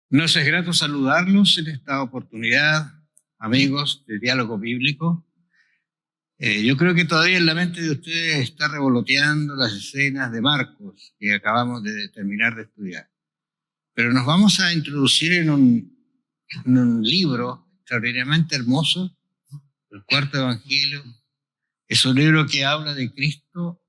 Nos es grato saludarlos en esta oportunidad, amigos de Diálogo Bíblico. Yo creo que todavía en la mente de ustedes está revoloteando las escenas de Marcos que acabamos de terminar de estudiar. Pero nos vamos a introducir en un libro extraordinariamente hermoso, el Cuarto Evangelio. Es un libro que habla de Cristo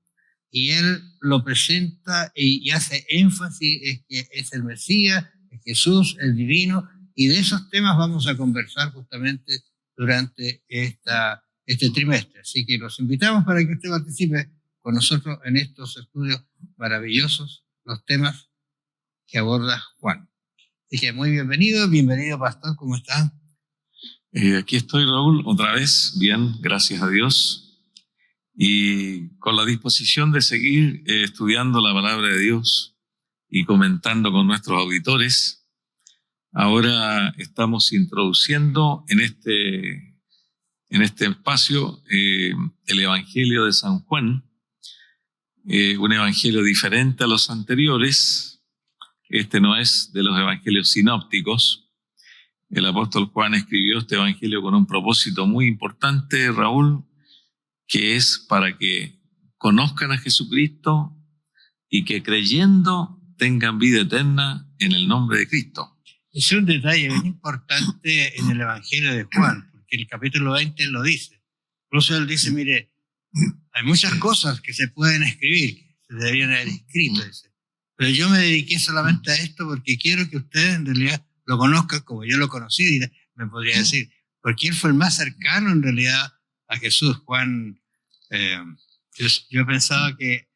y él lo presenta y hace énfasis en que es el Mesías, es Jesús, el divino, y de esos temas vamos a conversar justamente durante este trimestre. Así que los invitamos para que usted participe con nosotros en estos estudios maravillosos, los temas que aborda Juan. Así que muy bienvenido pastor, ¿cómo está? Aquí estoy, Raúl, otra vez, bien, gracias a Dios, y con la disposición de seguir estudiando la palabra de Dios y comentando con nuestros auditores. Ahora estamos introduciendo en este espacio el Evangelio de San Juan, un evangelio diferente a los anteriores. Este no es de los evangelios sinópticos. El apóstol Juan escribió este evangelio con un propósito muy importante, Raúl, que es para que conozcan a Jesucristo y que creyendo tengan vida eterna en el nombre de Cristo. Es un detalle muy importante en el evangelio de Juan, porque el capítulo 20 lo dice. Incluso él dice, mire, hay muchas cosas que se pueden escribir, que se deberían haber escrito, dice. Pero yo me dediqué solamente a esto porque quiero que ustedes en realidad lo conozcan como yo lo conocí, me podría decir, porque él fue el más cercano en realidad a Jesús. Juan, yo pensaba que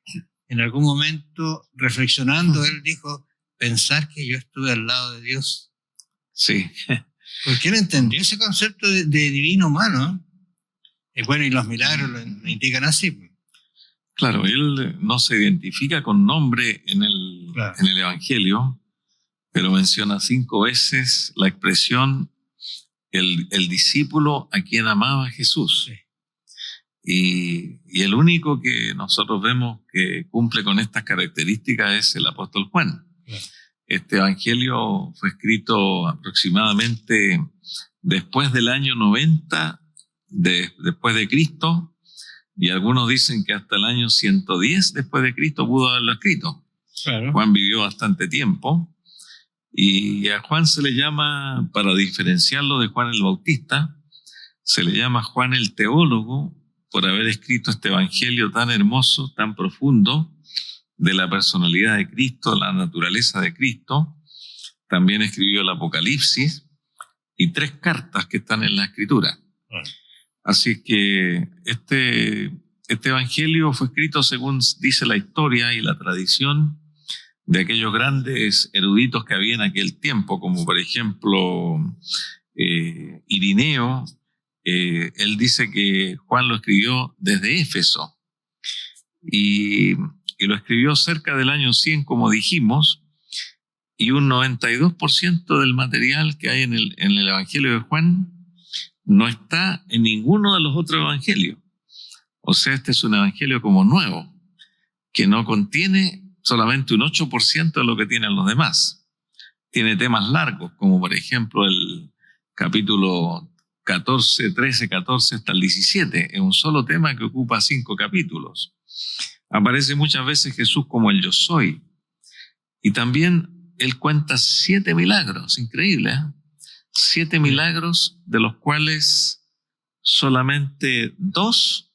en algún momento, reflexionando, él dijo, pensar que yo estuve al lado de Dios. Sí. Porque él entendió ese concepto de divino humano. Bueno, y los milagros lo indican así. Claro, él no se identifica con nombre en el Evangelio, pero menciona 5 veces la expresión el discípulo a quien amaba Jesús. Sí. Y el único que nosotros vemos que cumple con estas características es el apóstol Juan. Claro. Este evangelio fue escrito aproximadamente después del año 90 después de Cristo, y algunos dicen que hasta el año 110 después de Cristo pudo haberlo escrito. Claro. Juan vivió bastante tiempo, y a Juan se le llama, para diferenciarlo de Juan el Bautista, se le llama Juan el teólogo, por haber escrito este evangelio tan hermoso, tan profundo, de la personalidad de Cristo, la naturaleza de Cristo. También escribió el Apocalipsis y 3 cartas que están en la Escritura. Así que este evangelio fue escrito según dice la historia y la tradición de aquellos grandes eruditos que había en aquel tiempo, como por ejemplo Irineo. Él dice que Juan lo escribió desde Éfeso y lo escribió cerca del año 100, como dijimos, y un 92% del material que hay en el Evangelio de Juan no está en ninguno de los otros evangelios. O sea, este es un evangelio como nuevo, que no contiene solamente un 8% de lo que tienen los demás. Tiene temas largos, como por ejemplo el capítulo 14, 13, 14 hasta el 17. Es un solo tema que ocupa 5 capítulos. Aparece muchas veces Jesús como el yo soy. Y también él cuenta 7 milagros, increíble, ¿eh? 7 milagros, de los cuales solamente 2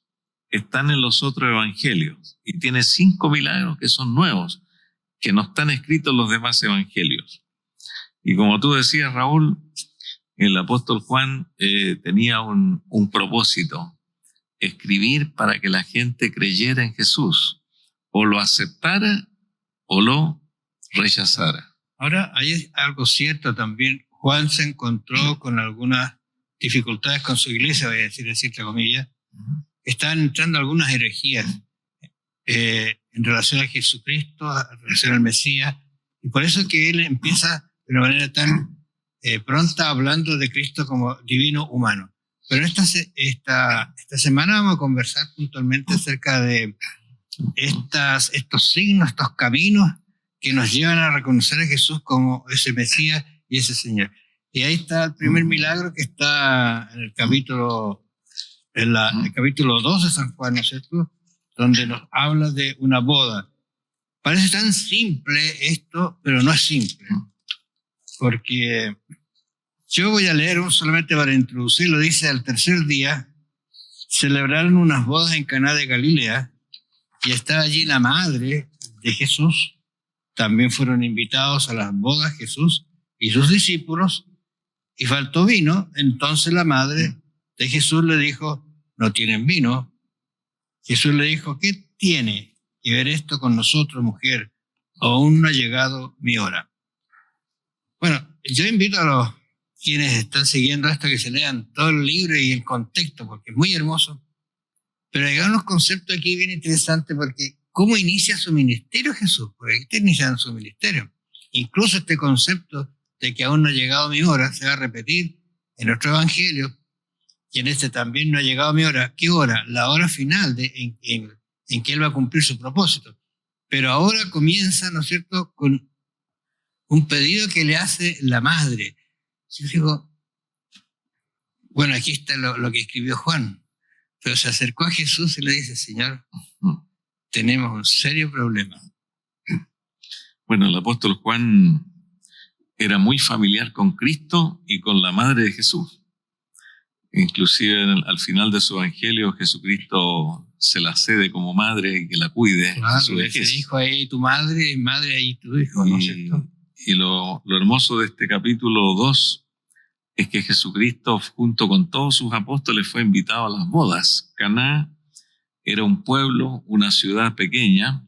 están en los otros evangelios. Y tiene 5 milagros que son nuevos, que no están escritos en los demás evangelios. Y como tú decías, Raúl, el apóstol Juan tenía un propósito: escribir para que la gente creyera en Jesús, o lo aceptara o lo rechazara. Ahora, hay algo cierto también. Juan se encontró con algunas dificultades con su iglesia, voy a decir entre comillas. Estaban entrando algunas herejías en relación a Jesucristo, en relación al Mesías, y por eso que él empieza de una manera tan pronta hablando de Cristo como divino humano. Pero esta semana vamos a conversar puntualmente acerca de estos signos, estos caminos que nos llevan a reconocer a Jesús como ese Mesías y ese señor. Y ahí está el primer milagro que está en el capítulo, el capítulo 2 de San Juan, ¿no es cierto? Donde nos habla de una boda. Parece tan simple esto, pero no es simple. Porque yo voy a leer solamente para introducirlo. Dice, al tercer día celebraron unas bodas en Caná de Galilea y estaba allí la madre de Jesús. También fueron invitados a las bodas Jesús y sus discípulos, y faltó vino. Entonces la madre de Jesús le dijo, no tienen vino. Jesús le dijo, ¿qué tiene que ver esto con nosotros, mujer? Aún no ha llegado mi hora. Bueno, yo invito a los quienes están siguiendo esto que se lean todo el libro y el contexto, porque es muy hermoso. Pero hay unos conceptos aquí bien interesantes, porque ¿cómo inicia su ministerio Jesús? Porque aquí está iniciando su ministerio. Incluso este concepto de que aún no ha llegado mi hora se va a repetir en otro evangelio, y en este también no ha llegado mi hora. ¿Qué hora? La hora final en que Él va a cumplir su propósito. Pero ahora comienza, ¿no es cierto?, con un pedido que le hace la madre. Yo digo, bueno, aquí está lo que escribió Juan, pero se acercó a Jesús y le dice, Señor, tenemos un serio problema. Bueno, el apóstol Juan era muy familiar con Cristo y con la madre de Jesús. Inclusive al final de su evangelio, Jesucristo se la cede como madre y que la cuide. Claro, le dijo ahí tu madre, madre ahí tu hijo, ¿no es cierto? Y lo hermoso de este capítulo 2 es que Jesucristo, junto con todos sus apóstoles, fue invitado a las bodas. Caná era un pueblo, una ciudad pequeña,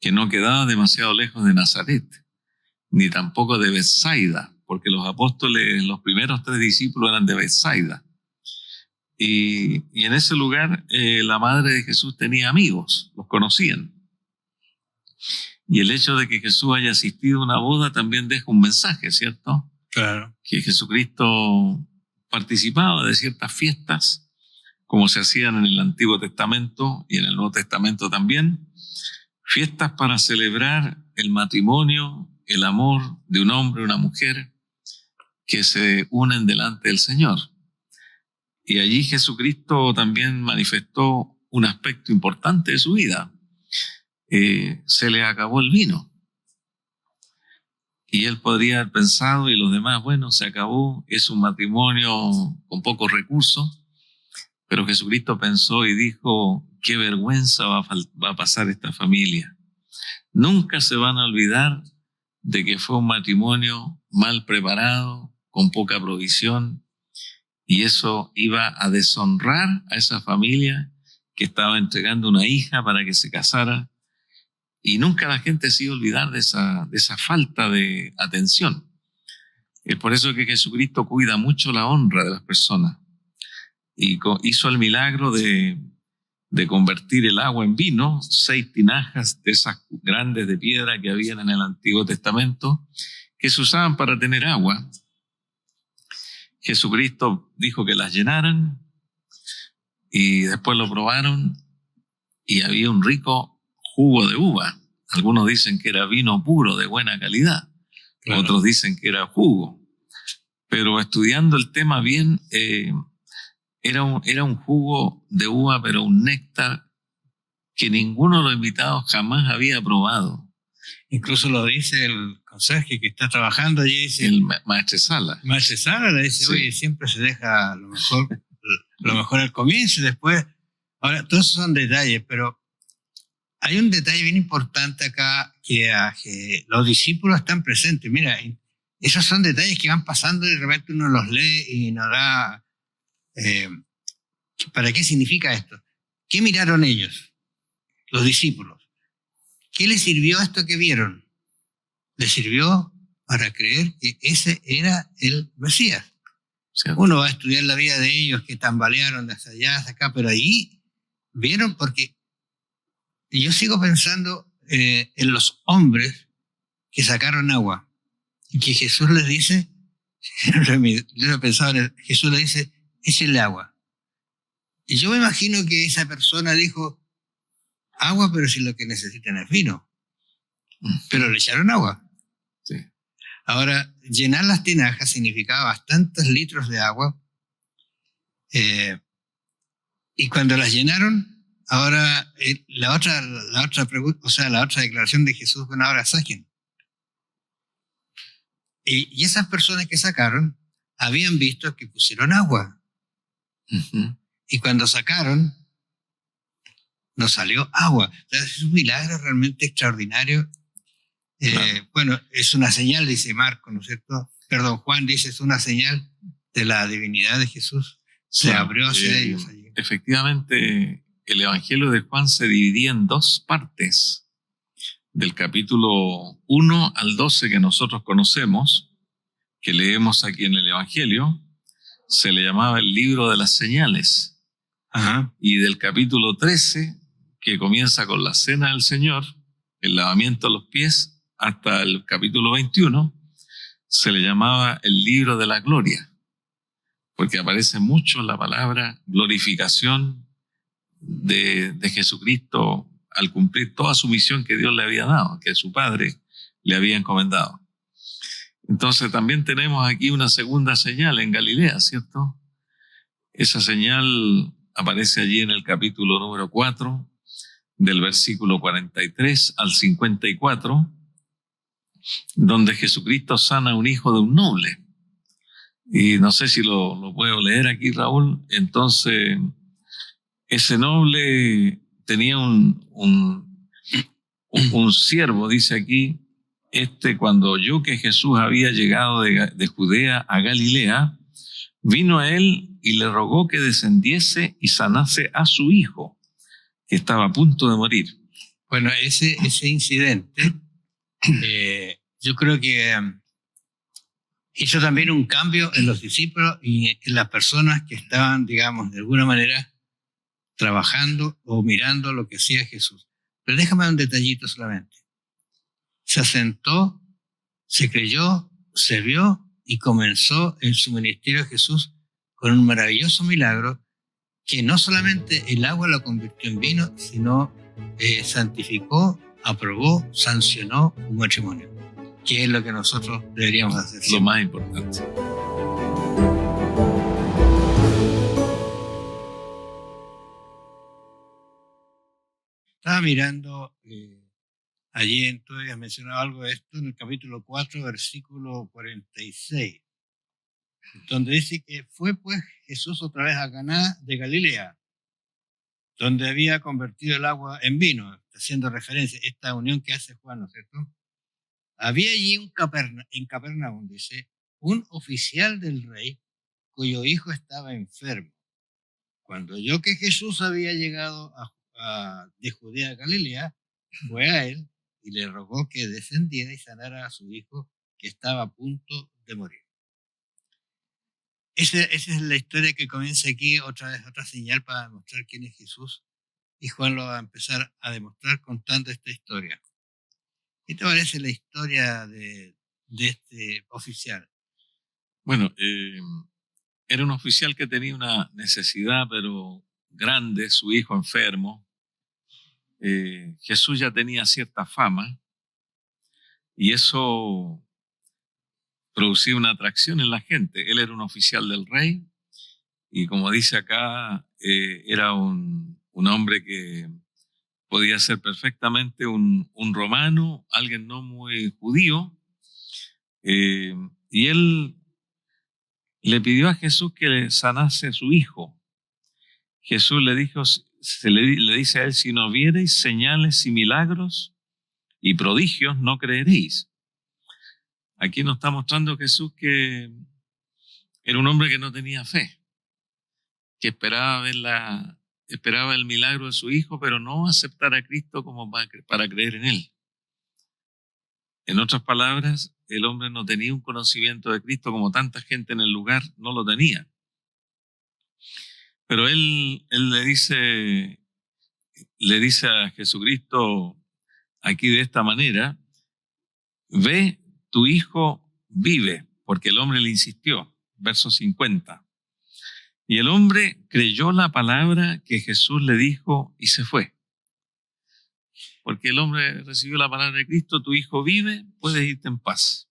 que no quedaba demasiado lejos de Nazaret, ni tampoco de Betsaida, porque los apóstoles, los primeros 3 discípulos eran de Betsaida. Y en ese lugar la madre de Jesús tenía amigos, los conocían. Y el hecho de que Jesús haya asistido a una boda también deja un mensaje, ¿cierto? Claro. Que Jesucristo participaba de ciertas fiestas, como se hacían en el Antiguo Testamento y en el Nuevo Testamento también, fiestas para celebrar el matrimonio, el amor de un hombre y una mujer que se unen delante del Señor. Y allí Jesucristo también manifestó un aspecto importante de su vida. Se le acabó el vino. Y él podría haber pensado, y los demás, bueno, se acabó, es un matrimonio con pocos recursos. Pero Jesucristo pensó y dijo, qué vergüenza va a pasar esta familia. Nunca se van a olvidar de que fue un matrimonio mal preparado, con poca provisión, y eso iba a deshonrar a esa familia que estaba entregando una hija para que se casara, y nunca la gente se iba a olvidar de esa falta de atención. Es por eso que Jesucristo cuida mucho la honra de las personas, y hizo el milagro de convertir el agua en vino, 6 tinajas de esas grandes de piedra que habían en el Antiguo Testamento, que se usaban para tener agua. Jesucristo dijo que las llenaran y después lo probaron y había un rico jugo de uva. Algunos dicen que era vino puro de buena calidad, claro. Otros dicen que era jugo. Pero estudiando el tema bien, era un jugo de uva, pero un néctar que ninguno de los invitados jamás había probado. Incluso lo dice el conserje que está trabajando allí, dice, el maestresala. Maestresala le dice, sí. Oye, siempre se deja lo mejor al comienzo y después. Ahora, todos esos son detalles, pero hay un detalle bien importante acá que los discípulos están presentes. Mira, esos son detalles que van pasando y de repente uno los lee y nos da... ¿Para qué significa esto? ¿Qué miraron ellos, los discípulos? ¿Qué les sirvió esto que vieron? Les sirvió para creer que ese era el Mesías. Sí. Uno va a estudiar la vida de ellos que tambalearon de hasta allá hasta acá, pero ahí vieron, porque yo sigo pensando en los hombres que sacaron agua y que Jesús les dice, yo he pensado, Jesús les dice, échenle agua. Y yo me imagino que esa persona dijo, agua, pero si lo que necesitan es vino. Pero le echaron agua. Sí. Ahora, llenar las tinajas significaba bastantes litros de agua. Y cuando las llenaron, ahora la otra pregunta, o sea, la otra declaración de Jesús, bueno, ahora saquen. Y esas personas que sacaron habían visto que pusieron agua. Ujú. Y cuando sacaron, nos salió agua. O sea, es un milagro realmente extraordinario. Claro. Bueno, es una señal, dice Marco, ¿no es cierto? Perdón, Juan dice, es una señal de la divinidad de Jesús. Se Claro, abrió hacia ellos allí. efectivamente, el Evangelio de Juan se dividía en dos partes. Del capítulo 1 al 12 que nosotros conocemos, que leemos aquí en el Evangelio, se le llamaba el libro de las señales. Ajá. Y del capítulo 13, que comienza con la cena del Señor, el lavamiento de los pies, hasta el capítulo 21, se le llamaba el libro de la gloria, porque aparece mucho la palabra glorificación de Jesucristo al cumplir toda su misión que Dios le había dado, que su Padre le había encomendado. Entonces también tenemos aquí una segunda señal en Galilea, ¿cierto? Esa señal aparece allí en el capítulo número 4, del versículo 43 al 54, donde Jesucristo sana a un hijo de un noble. Y no sé si lo puedo leer aquí, Raúl. Entonces, ese noble tenía un siervo, dice aquí, cuando oyó que Jesús había llegado de Judea a Galilea, vino a él y le rogó que descendiese y sanase a su hijo, que estaba a punto de morir. Bueno, ese incidente, yo creo que hizo también un cambio en los discípulos y en las personas que estaban, digamos, de alguna manera trabajando o mirando lo que hacía Jesús. Pero déjame un detallito solamente. Se asentó, se creyó, se vio y comenzó en su ministerio Jesús con un maravilloso milagro que no solamente el agua lo convirtió en vino, sino santificó, aprobó, sancionó un matrimonio, que es lo que nosotros deberíamos hacer siempre. Lo más importante. Estaba mirando, allí tú habías mencionado algo de esto en el capítulo 4, versículo 46, donde dice que fue pues Jesús otra vez a Caná de Galilea, donde había convertido el agua en vino, haciendo referencia a esta unión que hace Juan, ¿no es cierto? Había allí en Capernaum, dice, un oficial del rey cuyo hijo estaba enfermo. Cuando oyó que Jesús había llegado de Judea a Galilea, fue a él y le rogó que descendiera y sanara a su hijo que estaba a punto de morir. Esa es la historia que comienza aquí, otra vez otra señal para demostrar quién es Jesús. Y Juan lo va a empezar a demostrar contando esta historia. ¿Qué te parece la historia de este oficial? Bueno, era un oficial que tenía una necesidad, pero grande, su hijo enfermo. Jesús ya tenía cierta fama y eso producía una atracción en la gente. Él era un oficial del rey y, como dice acá, era un hombre que podía ser perfectamente un romano, alguien no muy judío, y él le pidió a Jesús que le sanase a su hijo. Jesús le dijo, le dice a él, si no viereis señales y milagros y prodigios, no creeréis. Aquí nos está mostrando Jesús que era un hombre que no tenía fe, que esperaba el milagro de su hijo, pero no aceptar a Cristo como para creer en él. En otras palabras, el hombre no tenía un conocimiento de Cristo como tanta gente en el lugar no lo tenía. Pero él le dice a Jesucristo aquí de esta manera, ve, tu hijo vive, porque el hombre le insistió, verso 50. Y el hombre creyó la palabra que Jesús le dijo y se fue. Porque el hombre recibió la palabra de Cristo, tu hijo vive, puedes irte en paz.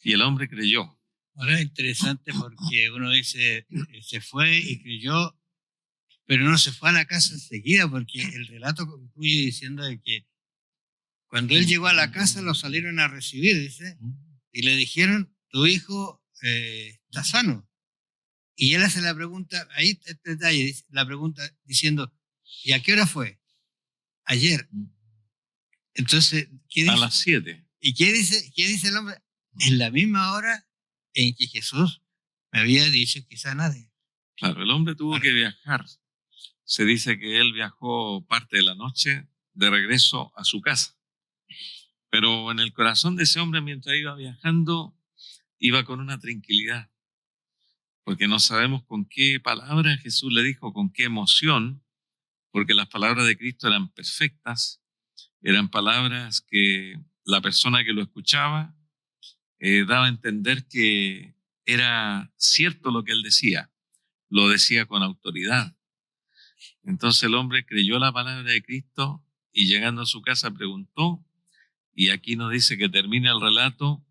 Y el hombre creyó. Ahora es interesante porque uno dice, se fue y creyó, pero no se fue a la casa enseguida, porque el relato concluye diciendo de que cuando él llegó a la casa lo salieron a recibir, dice, y le dijeron, tu hijo está sano. Y él hace la pregunta, ahí está el detalle, la pregunta diciendo, ¿y a qué hora fue? Ayer. Entonces, ¿qué dice? A las 7. ¿Y qué dice el hombre? En la misma hora en que Jesús me había dicho que sanase. Claro, el hombre tuvo que viajar. Se dice que él viajó parte de la noche de regreso a su casa. Pero en el corazón de ese hombre, mientras iba viajando, iba con una tranquilidad. Porque no sabemos con qué palabras Jesús le dijo, con qué emoción, porque las palabras de Cristo eran perfectas, eran palabras que la persona que lo escuchaba daba a entender que era cierto lo que él decía, lo decía con autoridad. Entonces el hombre creyó la palabra de Cristo y llegando a su casa preguntó, y aquí nos dice que termina el relato,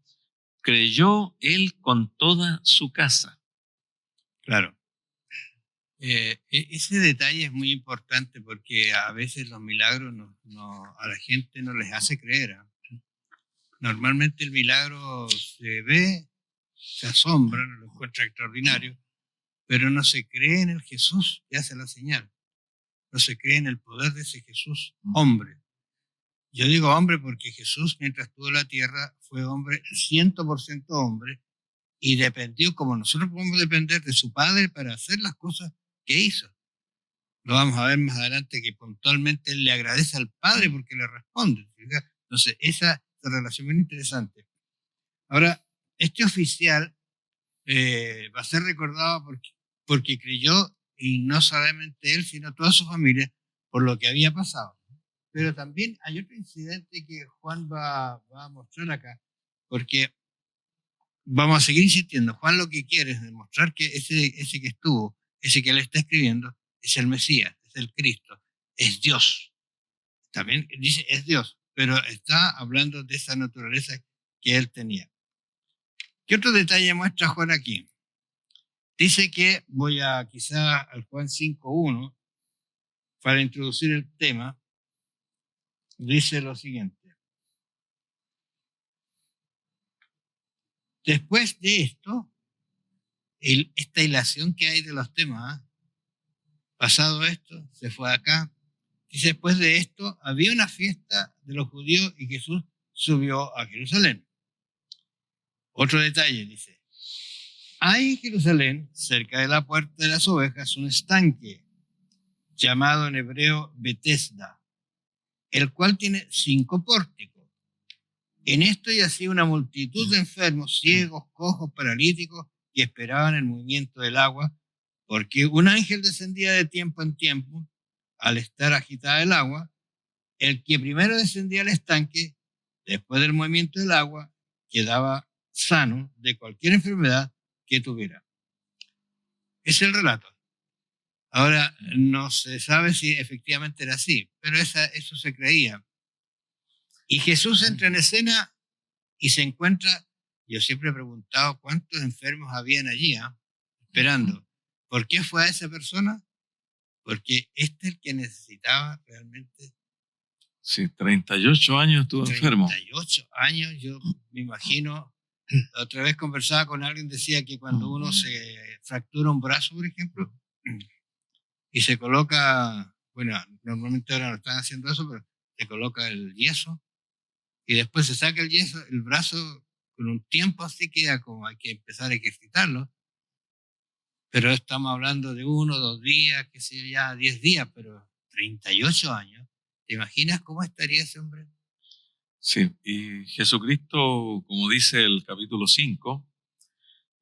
creyó él con toda su casa. Claro. Ese detalle es muy importante porque a veces los milagros a la gente no les hace creer. Normalmente el milagro se ve, se asombra, lo encuentra extraordinario, pero no se cree en el Jesús que hace la señal. No se cree en el poder de ese Jesús, hombre. Yo digo hombre porque Jesús, mientras estuvo en la tierra, fue hombre, 100% hombre, y dependió, como nosotros podemos depender de su Padre para hacer las cosas que hizo. Lo vamos a ver más adelante que puntualmente él le agradece al Padre porque le responde. Entonces, esa relación es muy interesante. Ahora, este oficial va a ser recordado porque creyó, y no solamente él, sino toda su familia, por lo que había pasado. Pero también hay otro incidente que Juan va a mostrar acá, porque vamos a seguir insistiendo. Juan lo que quiere es demostrar que ese que estuvo, ese que él está escribiendo, es el Mesías, es el Cristo, es Dios. También dice es Dios, pero está hablando de esa naturaleza que él tenía. ¿Qué otro detalle muestra Juan aquí? Dice que, voy a quizá al Juan 5.1, para introducir el tema, dice lo siguiente. Después de esto, esta hilación que hay de los temas, pasado esto, se fue acá, dice, después de esto, había una fiesta de los judíos y Jesús subió a Jerusalén. Otro detalle, dice, hay en Jerusalén, cerca de la puerta de las ovejas, un estanque, llamado en hebreo Betesda, el cual tiene 5 pórticos. En esto yacía una multitud de enfermos, ciegos, cojos, paralíticos, que esperaban el movimiento del agua, porque un ángel descendía de tiempo en tiempo, al estar agitada el agua, el que primero descendía al estanque, después del movimiento del agua, quedaba sano de cualquier enfermedad que tuviera. Es el relato. Ahora, no se sabe si efectivamente era así, pero eso se creía. Y Jesús entra en escena y se encuentra, yo siempre he preguntado cuántos enfermos habían allí, esperando. ¿Por qué fue a esa persona? Porque este es el que necesitaba realmente. Sí, 38 años estuvo enfermo. 38 años, yo me imagino. La otra vez conversaba con alguien, decía que cuando uno se fractura un brazo, por ejemplo, y se coloca, bueno, normalmente ahora no están haciendo eso, pero se coloca el yeso, y después se saca el yeso, el brazo con un tiempo así queda como hay que empezar a ejercitarlo, pero estamos hablando de 1, 2 días, qué sé yo, ya 10 días, pero 38 años, ¿te imaginas cómo estaría ese hombre? Sí, y Jesucristo, como dice el capítulo 5,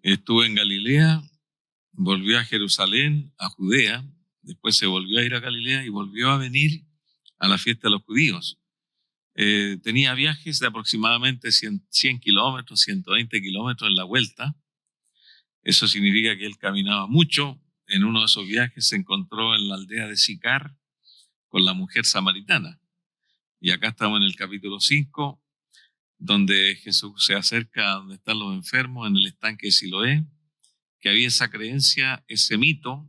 estuvo en Galilea, volvió a Jerusalén, a Judea, después se volvió a ir a Galilea y volvió a venir a la fiesta de los judíos. Tenía viajes de aproximadamente 100 kilómetros, 120 kilómetros en la vuelta. Eso significa que él caminaba mucho. En uno de esos viajes se encontró en la aldea de Sicar con la mujer samaritana. Y acá estamos en el capítulo 5, donde Jesús se acerca a donde están los enfermos en el estanque de Siloé, que había esa creencia, ese mito,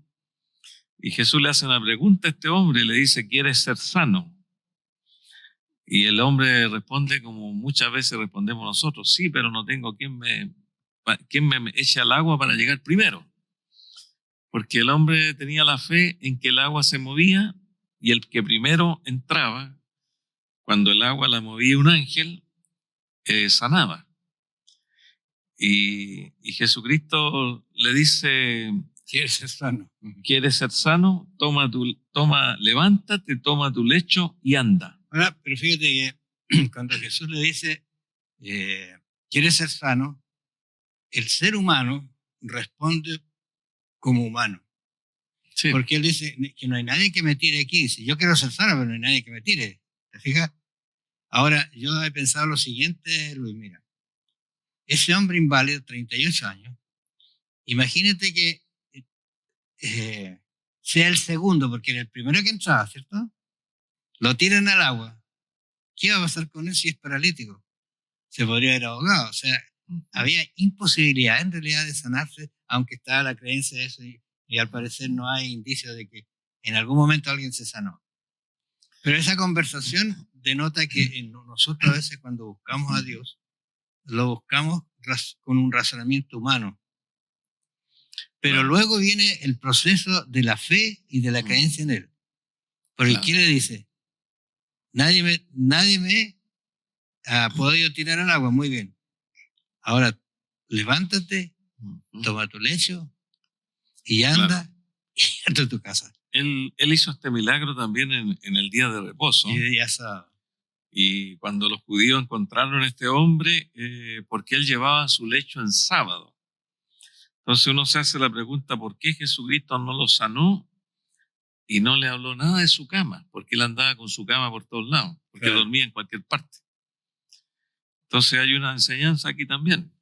y Jesús le hace una pregunta a este hombre, le dice, ¿quieres ser sano? Y el hombre responde como muchas veces respondemos nosotros, sí, pero no tengo quien me eche al agua para llegar primero. Porque el hombre tenía la fe en que el agua se movía y el que primero entraba, cuando el agua la movía un ángel, sanaba. Y Jesucristo le dice, ¿Quieres ser sano? ¿quieres ser sano? Levántate, toma tu lecho y anda. Ahora, pero fíjate que cuando Jesús le dice, ¿quieres ser sano? El ser humano responde como humano. Sí. Porque él dice que no hay nadie que me tire aquí. Dice, yo quiero ser sano, pero no hay nadie que me tire. ¿Te fijas? Ahora, yo he pensado lo siguiente, Luis, mira. Ese hombre inválido, 38 años, imagínate que sea el segundo, porque era el primero que entraba, ¿cierto? Lo tiran al agua. ¿Qué va a pasar con él si es paralítico? Se podría haber ahogado. O sea, había imposibilidad en realidad de sanarse, aunque estaba la creencia de eso, y al parecer no hay indicios de que en algún momento alguien se sanó. Pero esa conversación denota que nosotros a veces cuando buscamos a Dios, lo buscamos con un razonamiento humano. Pero luego viene el proceso de la fe y de la creencia en Él. Porque ¿qué le dice? Nadie me ha podido tirar al agua, muy bien. Ahora, levántate, toma tu lecho y anda y entra a tu casa. Él hizo este milagro también en el día de reposo. Y de día sábado. Y cuando los judíos encontraron a este hombre, porque él llevaba su lecho en sábado. Entonces uno se hace la pregunta, ¿por qué Jesucristo no lo sanó y no le habló nada de su cama? Porque él andaba con su cama por todos lados, porque dormía en cualquier parte. Entonces hay una enseñanza aquí también.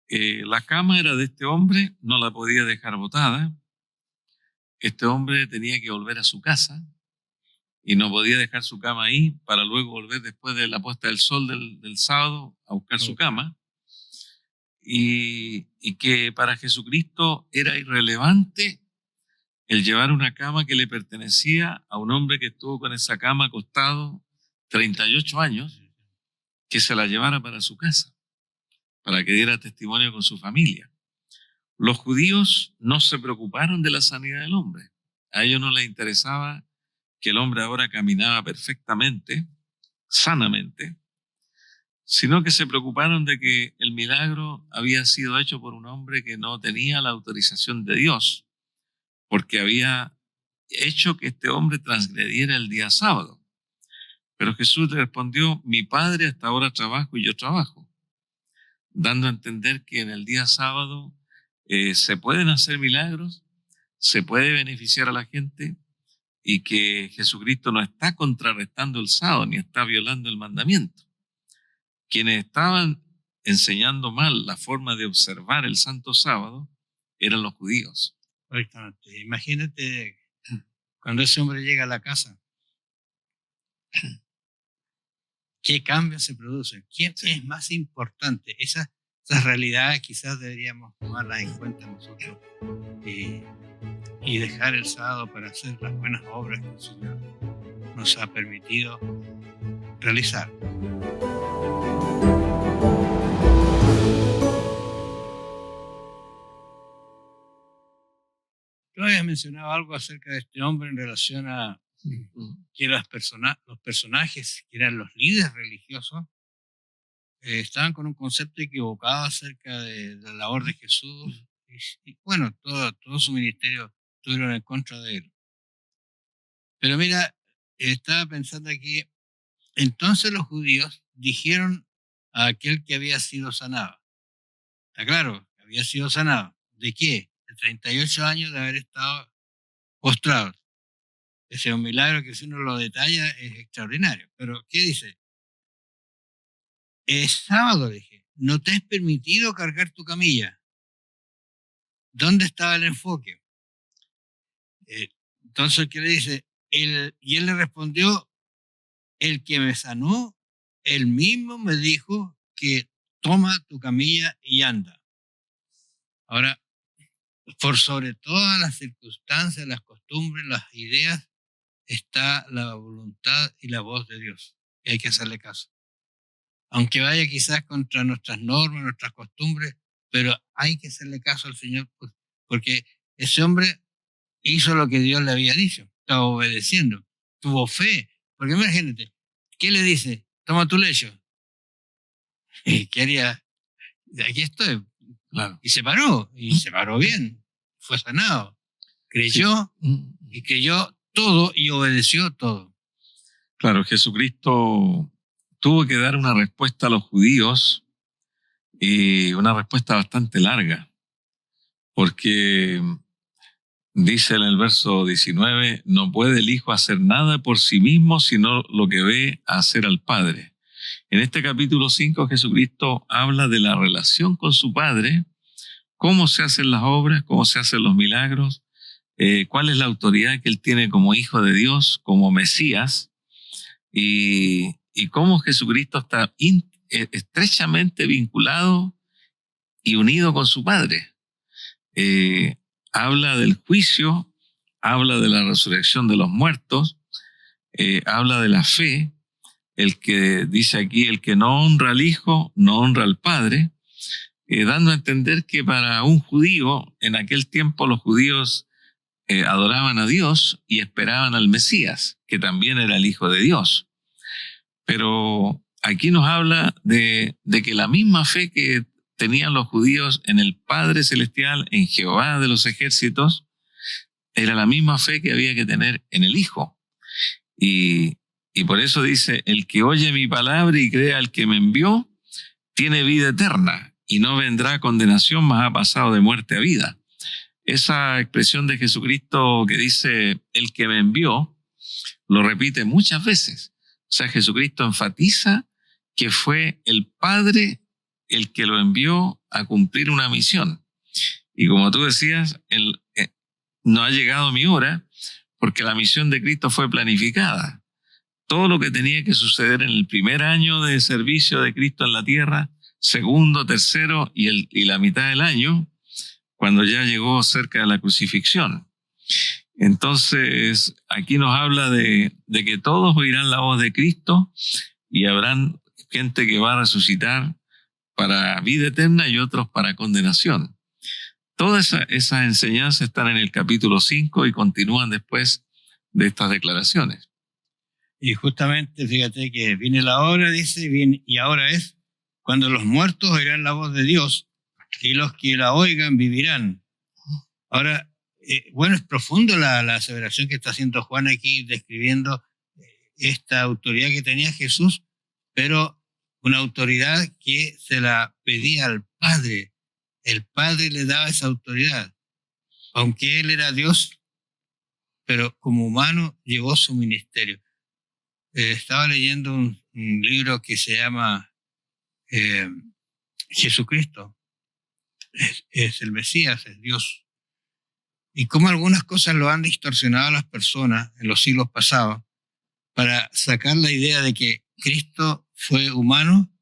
La cama era de este hombre, no la podía dejar botada. Este hombre tenía que volver a su casa y no podía dejar su cama ahí para luego volver después de la puesta del sol del sábado a buscar su cama. Y que para Jesucristo era irrelevante el llevar una cama que le pertenecía a un hombre que estuvo con esa cama acostado 38 años, que se la llevara para su casa, para que diera testimonio con su familia. Los judíos no se preocuparon de la sanidad del hombre. A ellos no les interesaba que el hombre ahora caminaba perfectamente, sanamente, sino que se preocuparon de que el milagro había sido hecho por un hombre que no tenía la autorización de Dios, porque había hecho que este hombre transgrediera el día sábado. Pero Jesús le respondió, mi Padre hasta ahora trabajo y yo trabajo, dando a entender que en el día sábado se pueden hacer milagros, se puede beneficiar a la gente y que Jesucristo no está contrarrestando el sábado ni está violando el mandamiento. Quienes estaban enseñando mal la forma de observar el Santo Sábado eran los judíos. Correctamente. Imagínate cuando ese hombre llega a la casa, ¿qué cambios se producen? ¿Quién es más importante? Esas realidades quizás deberíamos tomarlas en cuenta nosotros y dejar el sábado para hacer las buenas obras que el Señor nos ha permitido realizar. Tú habías mencionado algo acerca de este hombre en relación a que los personajes, que eran los líderes religiosos, estaban con un concepto equivocado acerca de la labor de Jesús y bueno, todo su ministerio estuvieron en contra de él. Pero mira, estaba pensando aquí, entonces los judíos dijeron a aquel que había sido sanado. Está claro, había sido sanado. ¿De qué? De 38 años de haber estado postrado. Ese es un milagro que si uno lo detalla es extraordinario. Pero, ¿qué dice? Es sábado, dije. No te es permitido cargar tu camilla. ¿Dónde estaba el enfoque? Entonces, ¿qué le dice? Y él le respondió, el que me sanó Él mismo me dijo que toma tu camilla y anda. Ahora, por sobre todas las circunstancias, las costumbres, las ideas, está la voluntad y la voz de Dios. Y hay que hacerle caso. Aunque vaya quizás contra nuestras normas, nuestras costumbres, pero hay que hacerle caso al Señor, porque ese hombre hizo lo que Dios le había dicho, estaba obedeciendo, tuvo fe. Porque imagínate, ¿qué le dice? Toma tu lecho. ¿Y qué haría? Aquí estoy. Claro. Y se paró bien, fue sanado. Creyó y creyó todo y obedeció todo. Claro, Jesucristo tuvo que dar una respuesta a los judíos y una respuesta bastante larga, porque dice en el verso 19, no puede el Hijo hacer nada por sí mismo, sino lo que ve hacer al Padre. En este capítulo 5, Jesucristo habla de la relación con su Padre, cómo se hacen las obras, cómo se hacen los milagros, cuál es la autoridad que Él tiene como Hijo de Dios, como Mesías, y cómo Jesucristo está estrechamente vinculado y unido con su Padre. Habla del juicio, habla de la resurrección de los muertos, habla de la fe. El que dice aquí, el que no honra al Hijo, no honra al Padre, dando a entender que para un judío, en aquel tiempo los judíos adoraban a Dios y esperaban al Mesías, que también era el Hijo de Dios. Pero aquí nos habla de que la misma fe que tenían los judíos en el Padre Celestial, en Jehová de los ejércitos, era la misma fe que había que tener en el Hijo. Y por eso dice, el que oye mi palabra y crea al que me envió, tiene vida eterna y no vendrá a condenación, mas ha pasado de muerte a vida. Esa expresión de Jesucristo que dice, el que me envió, lo repite muchas veces. O sea, Jesucristo enfatiza que fue el Padre el que lo envió a cumplir una misión. Y como tú decías, no ha llegado mi hora porque la misión de Cristo fue planificada. Todo lo que tenía que suceder en el primer año de servicio de Cristo en la tierra, segundo, tercero y la mitad del año, cuando ya llegó cerca de la crucifixión. Entonces, aquí nos habla de que todos oirán la voz de Cristo y habrán gente que va a resucitar para vida eterna y otros para condenación. Todas esas enseñanzas están en el capítulo 5 y continúan después de estas declaraciones. Y justamente, fíjate que viene la hora, dice, viene, y ahora es cuando los muertos oirán la voz de Dios y los que la oigan vivirán. Ahora, bueno, es profundo la aseveración que está haciendo Juan aquí, describiendo esta autoridad que tenía Jesús, pero una autoridad que se la pedía al Padre. El Padre le daba esa autoridad. Aunque Él era Dios, pero como humano llevó su ministerio. Estaba leyendo un libro que se llama Jesucristo. Es el Mesías, es Dios. Y cómo algunas cosas lo han distorsionado a las personas en los siglos pasados para sacar la idea de que Cristo fue humano,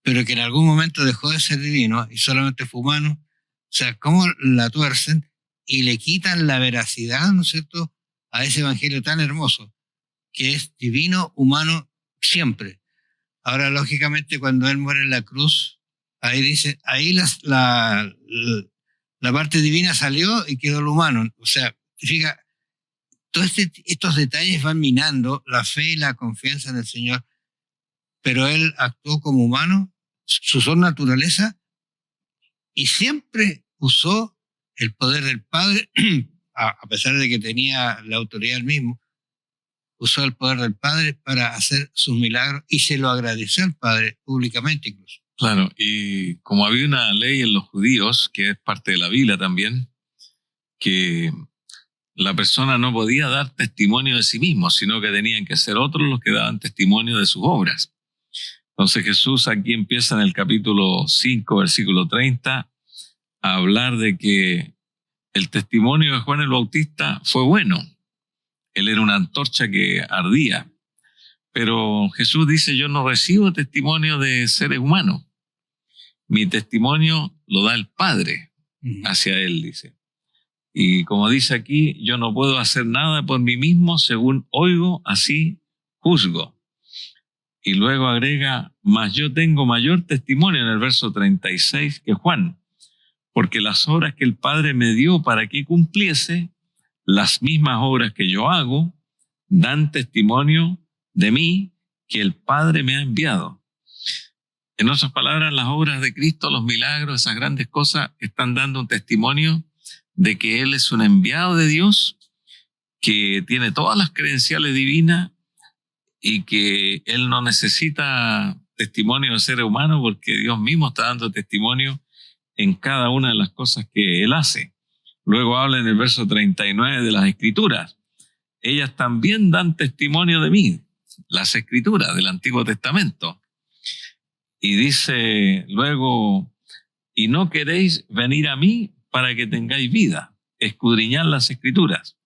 pero que en algún momento dejó de ser divino y solamente fue humano. O sea, cómo la tuercen y le quitan la veracidad, ¿no es cierto?, a ese evangelio tan hermoso, que es divino, humano, siempre. Ahora, lógicamente, cuando Él muere en la cruz, ahí dice, ahí la parte divina salió y quedó lo humano. O sea, fíjate, todos estos detalles van minando la fe y la confianza en el Señor, pero Él actuó como humano, su naturaleza, y siempre usó el poder del Padre, a pesar de que tenía la autoridad él mismo, usó el poder del Padre para hacer sus milagros y se lo agradeció al Padre públicamente incluso. Claro, y como había una ley en los judíos, que es parte de la Biblia también, que la persona no podía dar testimonio de sí mismo, sino que tenían que ser otros los que daban testimonio de sus obras. Entonces Jesús aquí empieza en el capítulo 5, versículo 30, a hablar de que el testimonio de Juan el Bautista fue bueno. Él era una antorcha que ardía, Pero Jesús dice, yo no recibo testimonio de seres humanos. Mi testimonio lo da el Padre hacia Él, dice. Y como dice aquí, yo no puedo hacer nada por mí mismo, según oigo, así juzgo. Y luego agrega, mas yo tengo mayor testimonio en el verso 36 que Juan, porque las obras que el Padre me dio para que cumpliese, las mismas obras que yo hago, dan testimonio de mí que el Padre me ha enviado. En otras palabras, las obras de Cristo, los milagros, esas grandes cosas, están dando un testimonio de que Él es un enviado de Dios, que tiene todas las credenciales divinas y que Él no necesita testimonio de ser humano porque Dios mismo está dando testimonio en cada una de las cosas que Él hace. Luego habla en el verso 39 de las Escrituras. Ellas también dan testimonio de mí, las Escrituras del Antiguo Testamento. Y dice luego, y no queréis venir a mí para que tengáis vida, escudriñad las Escrituras.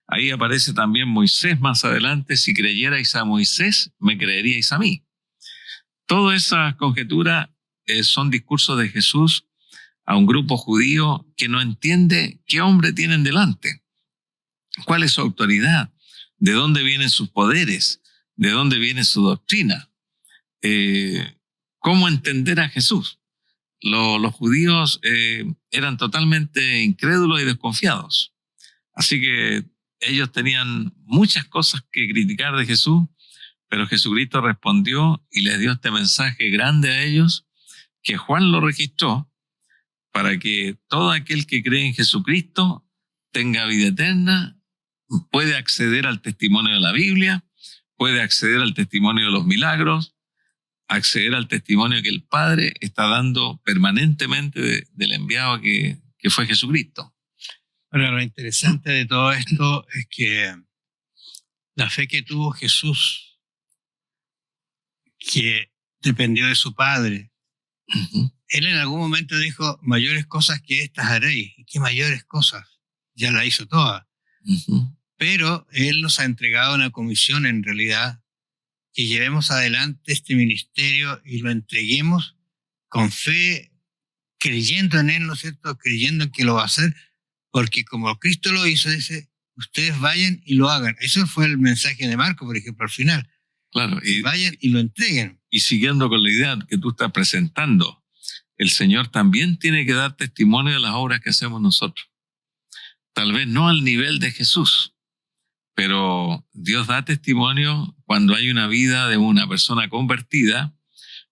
Ahí aparece también Moisés más adelante, si creyerais a Moisés, me creeríais a mí. Todas esas conjeturas son discursos de Jesús a un grupo judío que no entiende qué hombre tienen delante, cuál es su autoridad, de dónde vienen sus poderes, de dónde viene su doctrina, cómo entender a Jesús. Los judíos eran totalmente incrédulos y desconfiados. Así que ellos tenían muchas cosas que criticar de Jesús, pero Jesucristo respondió y les dio este mensaje grande a ellos, que Juan lo registró, para que todo aquel que cree en Jesucristo tenga vida eterna, puede acceder al testimonio de la Biblia, puede acceder al testimonio de los milagros, acceder al testimonio que el Padre está dando permanentemente del enviado que fue Jesucristo. Ahora, lo interesante de todo esto es que la fe que tuvo Jesús, que dependió de su Padre, Él en algún momento dijo, mayores cosas que estas haréis. ¿Y qué mayores cosas? Ya la hizo toda. Pero Él nos ha entregado una comisión en realidad, que llevemos adelante este ministerio y lo entreguemos con fe, creyendo en Él, ¿no es cierto? Creyendo en que lo va a hacer, porque como Cristo lo hizo, dice, ustedes vayan y lo hagan. Eso fue el mensaje de Marcos, por ejemplo, al final. Claro, y vayan y lo entreguen. Y siguiendo con la idea que tú estás presentando, el Señor también tiene que dar testimonio de las obras que hacemos nosotros. Tal vez no al nivel de Jesús, pero Dios da testimonio cuando hay una vida de una persona convertida,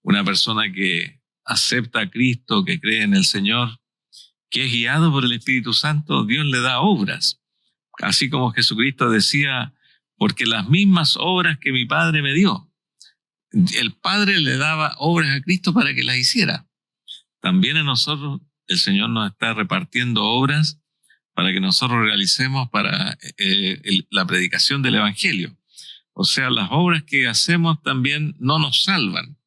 una persona que acepta a Cristo, que cree en el Señor, que es guiado por el Espíritu Santo. Dios le da obras. Así como Jesucristo decía, porque las mismas obras que mi Padre me dio, el Padre le daba obras a Cristo para que las hiciera. También a nosotros el Señor nos está repartiendo obras para que nosotros realicemos para la predicación del Evangelio. O sea, las obras que hacemos también no nos salvan,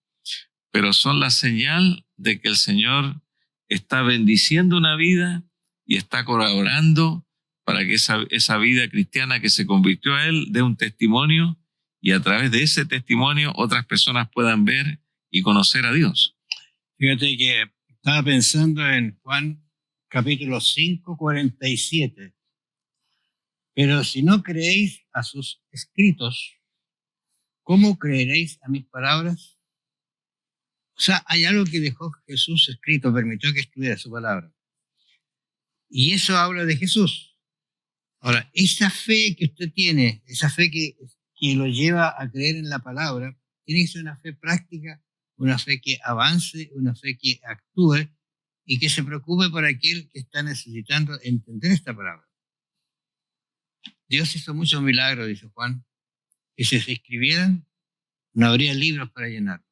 pero son la señal de que el Señor está bendiciendo una vida y está colaborando para que esa vida cristiana que se convirtió a Él dé un testimonio, y a través de ese testimonio otras personas puedan ver y conocer a Dios. Fíjate que estaba pensando en Juan capítulo 5, 47. Pero si no creéis a sus escritos, ¿cómo creeréis a mis palabras? O sea, hay algo que dejó Jesús escrito, permitió que estuviera su palabra. Y eso habla de Jesús. Ahora, esa fe que usted tiene, esa fe que lo lleva a creer en la palabra, tiene que ser una fe práctica, una fe que avance, una fe que actúe y que se preocupe por aquel que está necesitando entender esta palabra. Dios hizo muchos milagros, dice Juan, que si se escribieran, no habría libros para llenar.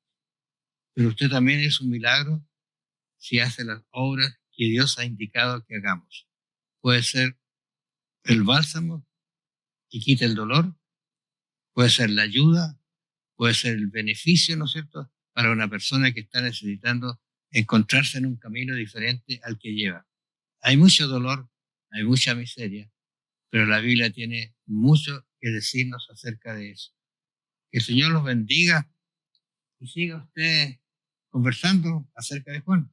Pero usted también es un milagro si hace las obras que Dios ha indicado que hagamos. Puede ser el bálsamo que quita el dolor, puede ser la ayuda, puede ser el beneficio, ¿no es cierto?, para una persona que está necesitando encontrarse en un camino diferente al que lleva. Hay mucho dolor, hay mucha miseria, pero la Biblia tiene mucho que decirnos acerca de eso. Que el Señor los bendiga y siga usted conversando acerca de Juan.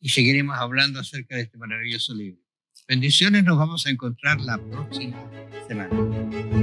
Y seguiremos hablando acerca de este maravilloso libro. Bendiciones, nos vamos a encontrar la próxima semana.